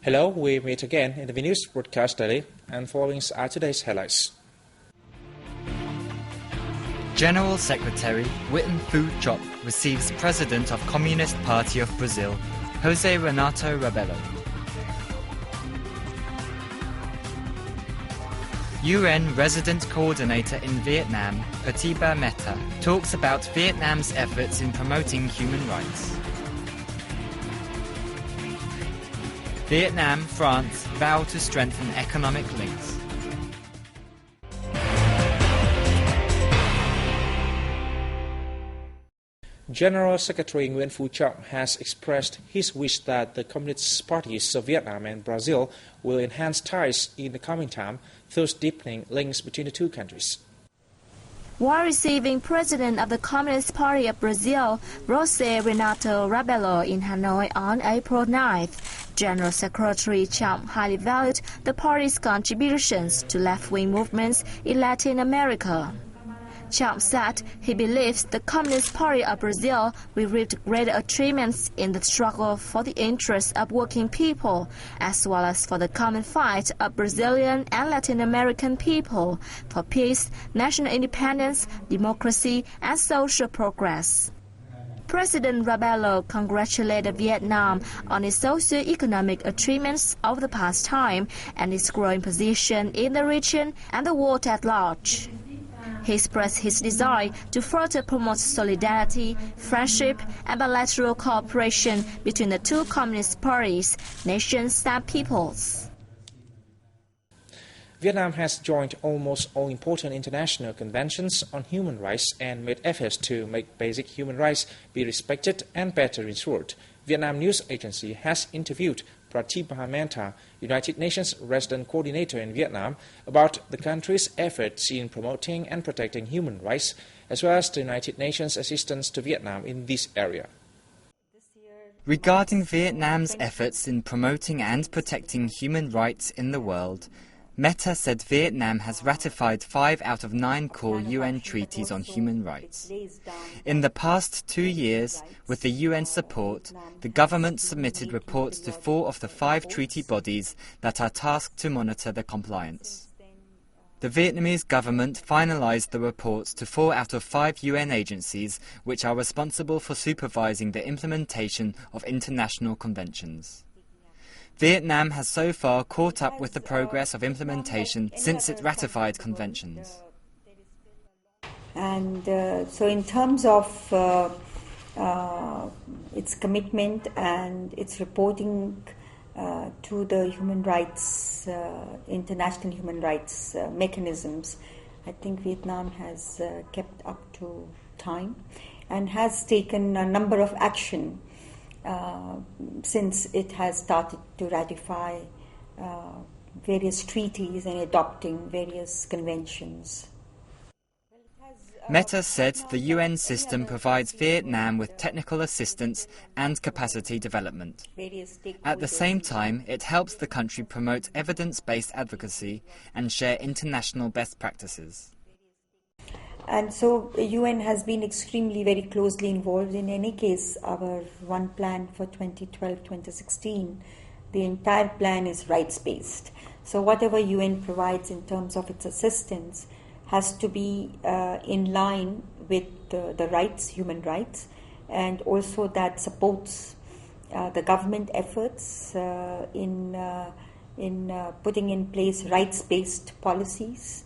Hello, we meet again in the VNA broadcast daily, and following are today's highlights. General Secretary Witten Fu-chop receives President of Communist Party of Brazil, José Renato Rebelo. UN Resident Coordinator in Vietnam, Pratibha Mehta, talks about Vietnam's efforts in promoting human rights. Vietnam, France vow to strengthen economic links. General Secretary Nguyen Phu Trong has expressed his wish that the Communist parties of Vietnam and Brazil will enhance ties in the coming time, thus deepening links between the two countries. While receiving President of the Communist Party of Brazil, José Renato Rebelo in Hanoi on April 9th, General Secretary Chom highly valued the party's contributions to left-wing movements in Latin America. Chom said he believes the Communist Party of Brazil will reap greater achievements in the struggle for the interests of working people, as well as for the common fight of Brazilian and Latin American people for peace, national independence, democracy, and social progress. President Rebelo congratulated Vietnam on its socio-economic achievements over the past time and its growing position in the region and the world at large. He expressed his desire to further promote solidarity, friendship, and bilateral cooperation between the two communist parties, nations, and peoples. Vietnam has joined almost all important international conventions on human rights and made efforts to make basic human rights be respected and better ensured. Vietnam News Agency has interviewed Pratibha Mehta, United Nations Resident Coordinator in Vietnam, about the country's efforts in promoting and protecting human rights, as well as the United Nations assistance to Vietnam in this area. Regarding Vietnam's efforts in promoting and protecting human rights in the world, Mehta said Vietnam has ratified 5 out of 9 core UN treaties on human rights. In the past 2 years, with the UN support, the government submitted reports to 4 of the 5 treaty bodies that are tasked to monitor the compliance. The Vietnamese government finalized the reports to 4 out of 5 UN agencies which are responsible for supervising the implementation of international conventions. Vietnam has so far caught up with the progress of implementation since it ratified conventions. And so in terms of its commitment and its reporting to the human rights, international human rights mechanisms, I think Vietnam has kept up to time and has taken a number of action since it has started to ratify various treaties and adopting various conventions. Mehta said the UN system provides Vietnam with technical assistance and capacity development. At the same time, it helps the country promote evidence-based advocacy and share international best practices. And so the UN has been extremely very closely involved. In any case, our one plan for 2012-2016, the entire plan is rights-based. So whatever UN provides in terms of its assistance has to be in line with the rights, human rights, and also that supports the government efforts in putting in place rights-based policies.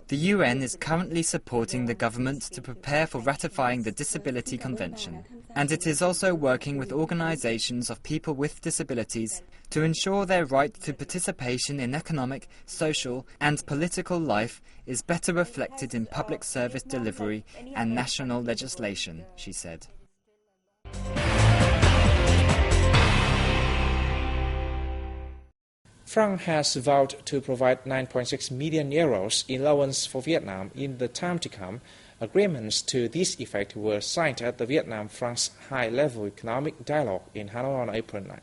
The UN is currently supporting the government to prepare for ratifying the Disability Convention, and it is also working with organizations of people with disabilities to ensure their right to participation in economic, social and political life is better reflected in public service delivery and national legislation, she said. France has vowed to provide 9.6 million euros in allowance for Vietnam in the time to come. Agreements to this effect were signed at the Vietnam-France high-level economic dialogue in Hanoi on April 9.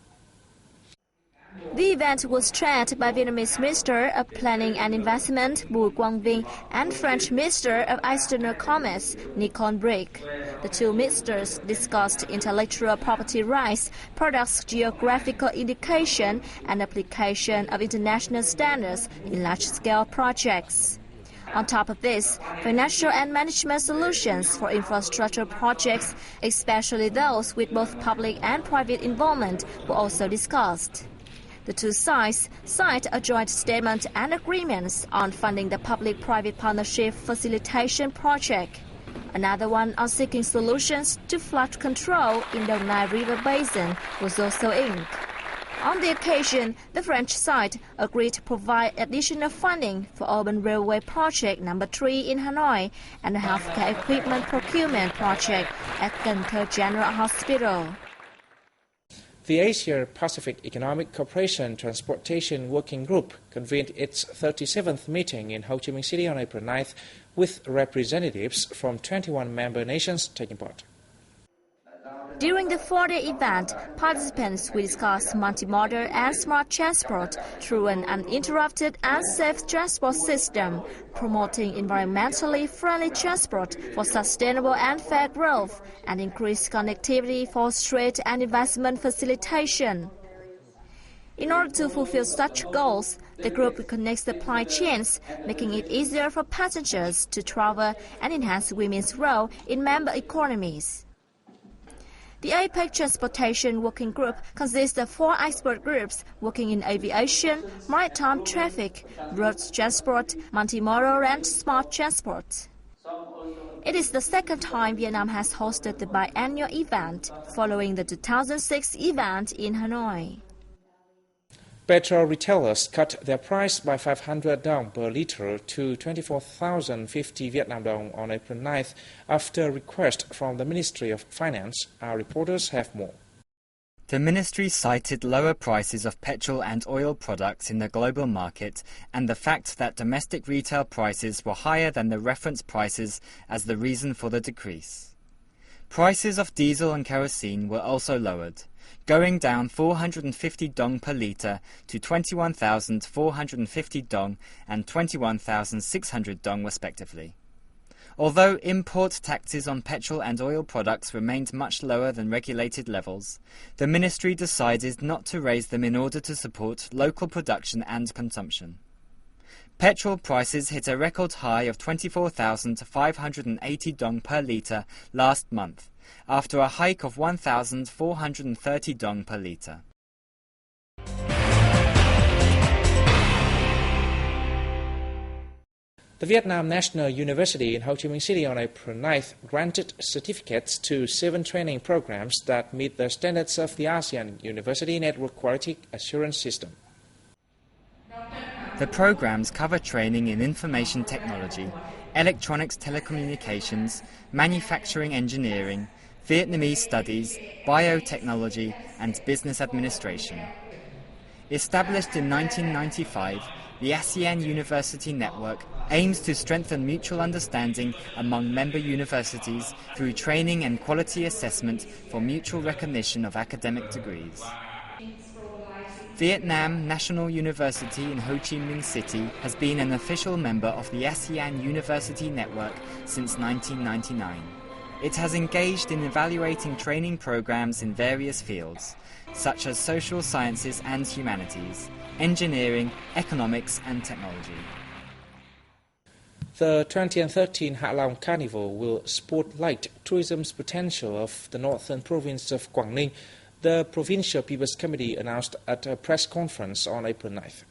The event was chaired by Vietnamese Minister of Planning and Investment Bùi Quang Vinh and French Minister of External Commerce Nicole Brick. The two ministers discussed intellectual property rights, products geographical indication, and application of international standards in large-scale projects. On top of this, financial and management solutions for infrastructure projects, especially those with both public and private involvement, were also discussed. The two sides signed a joint statement and agreements on funding the public-private partnership facilitation project. Another one on seeking solutions to flood control in the Nile River Basin was also inked. On the occasion, the French side agreed to provide additional funding for urban railway project number 3 in Hanoi and the healthcare equipment procurement project at Cần Thơ General Hospital. The Asia-Pacific Economic Cooperation Transportation Working Group convened its 37th meeting in Ho Chi Minh City on April 9th with representatives from 21 member nations taking part. During the 4-day event, participants will discuss multimodal and smart transport through an uninterrupted and safe transport system, promoting environmentally friendly transport for sustainable and fair growth, and increased connectivity for trade and investment facilitation. In order to fulfill such goals, the group connects supply chains, making it easier for passengers to travel and enhance women's role in member economies. The APEC Transportation Working Group consists of 4 expert groups working in aviation, maritime traffic, road transport, multimodal and smart transport. It is the second time Vietnam has hosted the biannual event, following the 2006 event in Hanoi. Petrol retailers cut their price by 500 dong per litre to 24,050 Vietnam dong on April 9th after request from the Ministry of Finance. Our reporters have more. The ministry cited lower prices of petrol and oil products in the global market and the fact that domestic retail prices were higher than the reference prices as the reason for the decrease. Prices of diesel and kerosene were also lowered, going down 450 dong per litre to 21,450 dong and 21,600 dong respectively. Although import taxes on petrol and oil products remained much lower than regulated levels, the ministry decided not to raise them in order to support local production and consumption. Petrol prices hit a record high of 24,580 dong per litre last month, after a hike of 1,430 dong per litre. The Vietnam National University in Ho Chi Minh City on April 9th granted certificates to 7 training programs that meet the standards of the ASEAN University Network Quality Assurance System. The programs cover training in information technology, electronics telecommunications, manufacturing engineering, Vietnamese studies, biotechnology and business administration. Established in 1995, the ASEAN University Network aims to strengthen mutual understanding among member universities through training and quality assessment for mutual recognition of academic degrees. Vietnam National University in Ho Chi Minh City has been an official member of the ASEAN University Network since 1999. It has engaged in evaluating training programs in various fields, such as social sciences and humanities, engineering, economics and technology. The 2013 Hạ Long Carnival will spotlight tourism's potential of the northern province of Quảng Ninh, the Provincial People's Committee announced at a press conference on April 9th.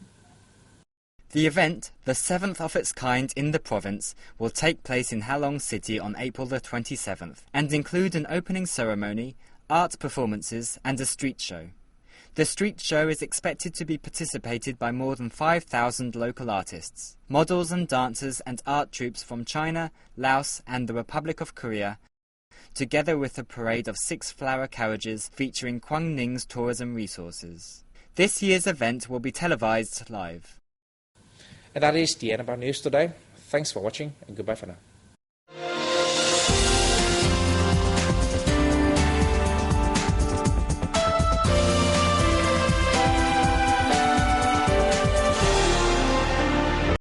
The event, the 7th of its kind in the province, will take place in Ha Long City on April the 27th and include an opening ceremony, art performances and a street show. The street show is expected to be participated by more than 5,000 local artists, models and dancers and art troupes from China, Laos and the Republic of Korea, together with a parade of 6 flower carriages featuring Quang Ning's tourism resources. This year's event will be televised live. And that is the end of our news today. Thanks for watching and goodbye for now.